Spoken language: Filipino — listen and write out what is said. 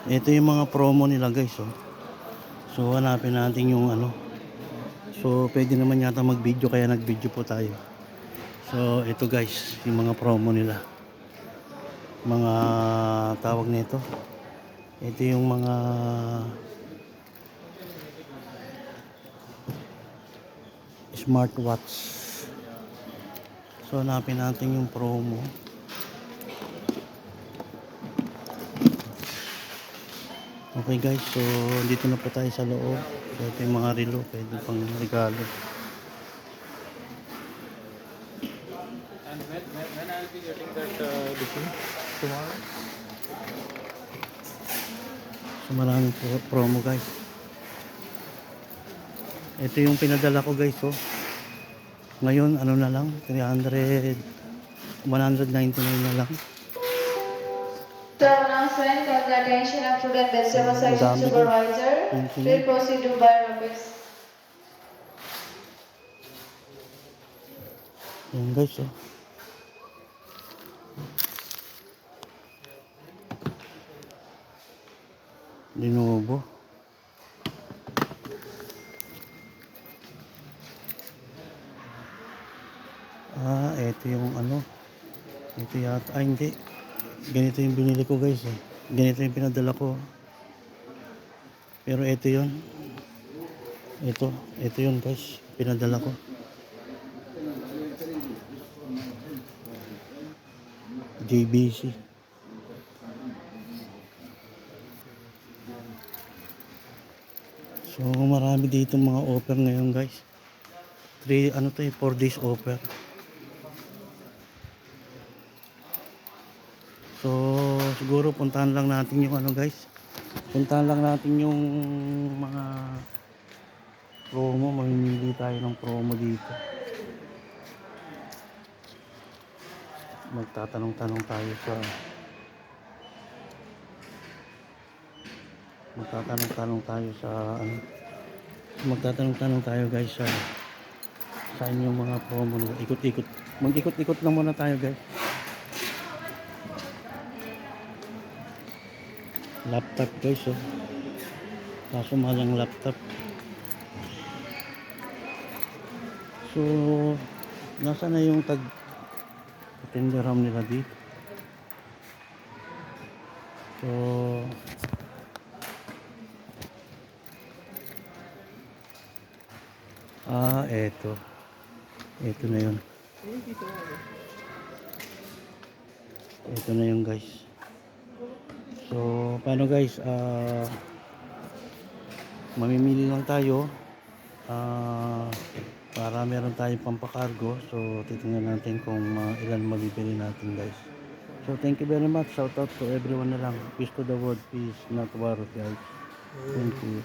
Ito yung mga promo nila guys, oh. So hanapin natin yung ano. So pwede naman yata mag video, kaya nag video po tayo. So ito guys, yung mga promo nila, mga tawag nito, ito yung mga smartwatch. So hanapin natin yung promo. Okay guys, so dito na po tayo sa loob. So ito yung mga relo, pwede pang regalo. And when I'll be getting that booking tomorrow? So maraming promo guys. Ito yung pinadala ko guys, oh. Ngayon ano na lang, 199 na lang. So announcement got the attention of student vegetable section Dami guys. supervisor. Please proceed to buy rupees. Yan guys, oh. Lenovo. Ito yung ano. Ito yata, hindi. Ganito yung binili ko guys, eh. Ganito yung pinadala ko. Pero ito yun. Ito yun guys, pinadala ko. JBC. So marami dito mga offer ngayon guys. 4 days offer. So siguro puntahan lang natin yung ano guys. Puntahan lang natin yung mga promo. Mamimili tayo ng promo dito. Magtatanong-tanong tayo sa magtatanong-tanong tayo guys sa inyong mga promo nila. Mag-ikot-ikot lang muna tayo guys. Laptop guys, oh. Kaso mahal ang laptop. So nasa na yung tag 10 dirham nila dito. So ito na yun. Ito na yun guys. So paano guys, mamimili lang tayo para meron tayong pampakargo. So titingnan natin kung ilan mabibili natin guys. So thank you very much. Shout out to everyone na lang. Peace to the world, peace, not war guys. Thank you.